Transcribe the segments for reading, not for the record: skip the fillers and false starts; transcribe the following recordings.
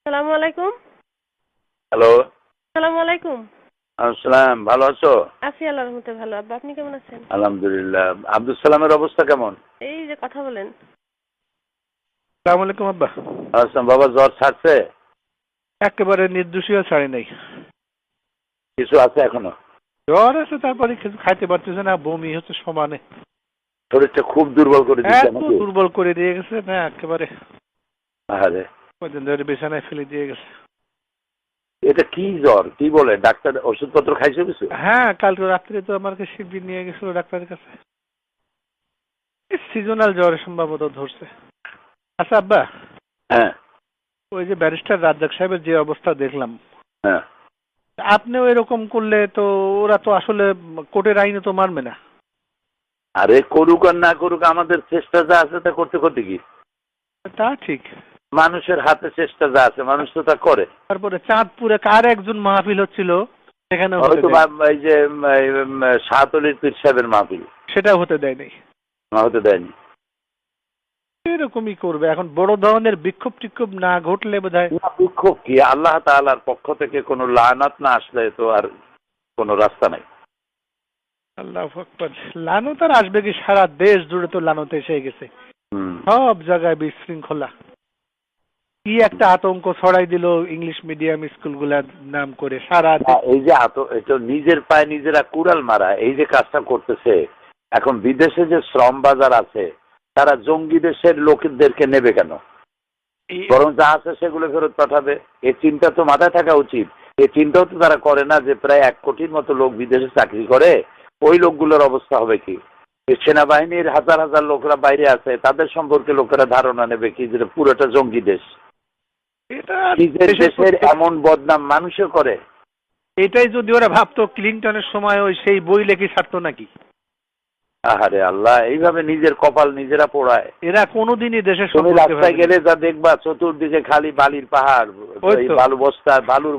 সালামু আলাইকুম। হ্যালো। সালামু আলাইকুম। আসসালাম, ভালো আছো? আছি আল্লাহর রহমতে ভালো। আব্বা আপনি কেমন আছেন? আলহামদুলিল্লাহ। আব্দুল সালামের অবস্থা কেমন? এই যে কথা বলেন। সালাম আলাইকুম আব্বা। আসসালাম। বাবা জ্বর ছাড়ছে? একেবারে নির্দোষীয় ছাড়ি নাই। কিছু আছে এখনো? জ্বর আছে, তারপরে কিছু খাইতে পারতেছে না, বমি হচ্ছে সমানে। শরীরটা খুব দুর্বল করে দিচ্ছে এত নাকি? দুর্বল করে দিয়ে গেছে না একেবারে। আরে কদিন ধরে বিছানায় ফেলে দিয়ে গেছে। এটা কি জ্বর? কি বলে ডাক্তার? ওষুধপত্র খাইছো কিছু? হ্যাঁ, কালকে রাত্রে তো আমাকে শিবির নিয়ে গেছিল ডাক্তারের কাছে। সিজনাল জ্বর সম্ভবত ধরছে। আচ্ছা আব্বা, হ্যাঁ ওই যে ব্যারিস্টার রাজ্জাক সাহেবের যে অবস্থা দেখলাম, হ্যাঁ। আপনিও এরকম করলে তো ওরা তো আসলে কোর্টের আইনে তো মানবে না। আরে করুক আর না করুক, আমাদের চেষ্টা যা আছে তা করতে করতে কি? তা ঠিক। মানুষের হাতে চেষ্টা যা আছে মানুষ তো তা করে। তারপরে চাঁদপুরে কার একজন মাহফিল হচ্ছিল, সেখানে হয়তো এই যে শাহতলির পীর সাহেবের মাহফিল, সেটাও হতে দেয় নাই। হতে দেয়নি। এরকমই করবে এখন, বড় ধরনের বিক্ষোভ টিক্ষোভ না ঘটলে বোধহয়। বিক্ষোভ কি? আল্লাহ তাআলার পক্ষ থেকে কোনো লানাত না আসলে তো আর কোনো রাস্তা নাই। আল্লাহু আকবার। লানত আর আসবে কি? সারা দেশ জুড়ে তো লানত এসে গেছে। হুম। সব জায়গায় বিশৃঙ্খলা। কি একটা আতঙ্ক ছড়াই দিল ইংলিশ মিডিয়াম স্কুলগুলার নাম করে সারা এই যে এটা নিজের পায়ে নিজেরা কুড়াল মারা, এই যে কাজটা করতেছে, এখন বিদেশে যে শ্রম বাজার আছে তারা জঙ্গি দেশের লোকদেরকে নেবে কেন? বরং যা আছে সেগুলো ফেরত পাঠাবে। এই চিন্তা তো মাথায় থাকা উচিত। এই চিন্তাও তো তারা করে না যে প্রায় 1 কোটির মতো লোক বিদেশে চাকরি করে, ওই লোকগুলোর অবস্থা হবে কি? এই সেনাবাহিনীর হাজার হাজার লোকরা বাইরে আছে, তাদের সম্পর্কে লোকেরা ধারণা নেবে কি যে পুরোটা জঙ্গি দেশ। এটা নিজের দেশের এমন বদনাম মানুষে করে। এটাই যদি ওরা ভাবতো ক্লিনটনের সময় ওই সেই বই লেখি ছাড়তো নাকি? আহারে আল্লাহ, এইভাবে নিজের কপাল নিজেরা পোড়ায়। এরা কোনোদিনই দেশের তুমি রাস্তায় গেলে যা দেখবা চতুর্দিকে খালি বালির পাহাড়, বালুর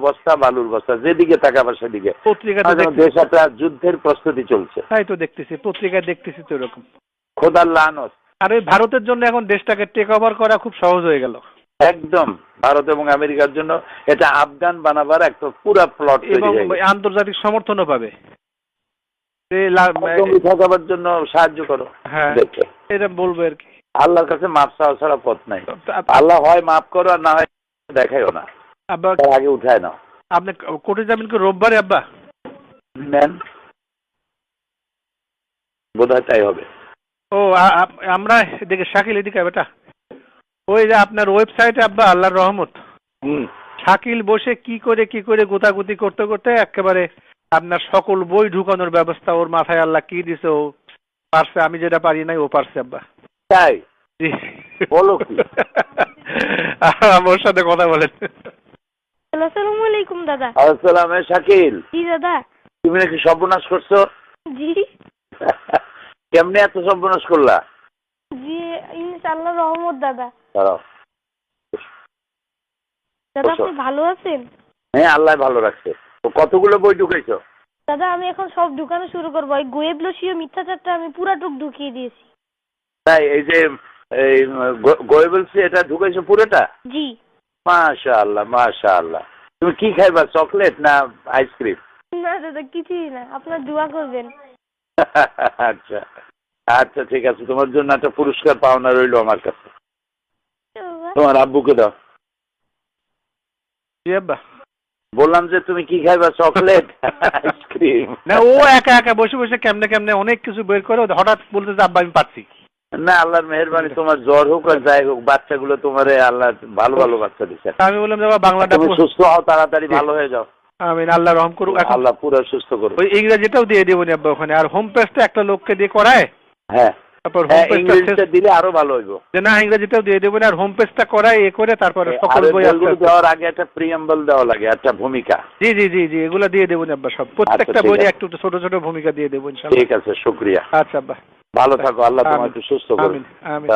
বস্তা, যেদিকে তাকাবা সেদিকে দেশ একটা যুদ্ধের প্রস্তুতি চলছে। তাই তো দেখতেছি, পত্রিকায় দেখতেছি তো এরকম। খোদার লানত। আর ওই ভারতের জন্য এখন দেশটাকে টেক ওভার করা খুব সহজ হয়ে গেল। একদম ভারত এবং আমেরিকার জন্য এটা আফগান বানাবার একটা পুরা প্লট এবং আন্তর্জাতিক সমর্থনও পাবে। ঠকাবার জন্য সাহায্য করো। হ্যাঁ, এটা বলবো আর কি। আল্লাহর কাছে মাপ চাওয়া ছাড়া পথ নাই। আল্লাহ হয় মাফ করো আর না হয় দেখাইও না, আগে উঠায় নাও। আপনি কোর্টে যাবেন কি রোববারে আব্বা? নেন, বোধহয় তাই হবে। ও আমরা এদিকে শাকিল এদিকে বেটা, ওই যে আপনার ওয়েবসাইটে আব্বা আল্লাহর রহমত, শাকিল বসে কি করে গোতাগুতি করতে করতে একেবারে আপনার সকল বই ঢুকানোর ব্যবস্থা ওর মাথায় আল্লাহ কি দিছে, ও পারছে। আমি যেটা পারি নাই ও পারছে আব্বা। তাই বলো কি? ওর সাথে কথা বলেন। আসসালামু আলাইকুম দাদা। আসসালাম। শাকিল, জি দাদা। তুমি নাকি সর্বনাশ করছো? জি। কেমনে এত সর্বনাশ করলা? জি ইনশাআল্লাহ রহমত দাদা। দাঁড়াও। দাদা আপনি ভালো আছেন? হ্যাঁ, আল্লাহ ভালো রাখছে। কতগুলো বই ঢুকাইছো? দাদা আমি এখন সব ঢুকানো শুরু করবো। এই গোয়েবলসীয় মিথ্যাচারটা আমি পুরাটুক ঢুকিয়ে দিয়েছি। তাই? এই যে গোয়েবলসি এটা ঢুকাইছো পুরোটা? জি। মাশাআল্লাহ মাশাআল্লাহ। তুমি কি খাইবা, চকলেট না আইসক্রিম? না দাদা কিছুই না, আপনার দোয়া করবেন। আচ্ছা আচ্ছা, ঠিক আছে। তোমার জন্য একটা পুরস্কার পাওনা রইলো আমার কাছে। তোমার আব্বুকে দাও। বললাম যে তুমি কি খাইবা, চকলেট আইসক্রিম? না, ও একা একা বসে বসে কেমনে অনেক কিছু বের করে, হঠাৎ বলতে যে আব্বা আমি পাচ্ছি না। আল্লাহর মেহেরবানি, তোমার জ্বর হোক আর যাই হোক, বাচ্চাগুলো তোমার আল্লাহ ভালো ভালো বাচ্চা দিচ্ছে। আমি বললাম যে বাংলাটা তুমি সুস্থ হও, তাড়াতাড়ি ভালো হয়ে যাও। আমিন, আল্লাহ রহম করুক। আল্লাহ পুরো সুস্থ করুক। ওই ইংরেজিটাও দিয়ে দেবো নি আব্বা ওখানে, আর হোম পেজটা একটা লোককে দিয়ে করায়। হ্যাঁ, তারপর ইংরেজিটা দিলে আরো ভালো হইব। যে না, ইংরেজিটাও দিয়ে দেবো না, আর হোম পেজটা করায় এ করে তারপরে সকল বই দেওয়ার আগে একটা প্রিয়াম্বল দেওয়া লাগে, একটা ভূমিকা। জি জি জি জি, এগুলো দিয়ে দেবো আব্বা সব, প্রত্যেকটা বই একটু ছোট ছোট ভূমিকা দিয়ে দেবো ইনশাআল্লাহ। ঠিক আছে, শুকরিয়া। আচ্ছা আব্বা, ভালো থাকো। আল্লাহ তোমাকে সুস্থ করুন। আমিন আমিন।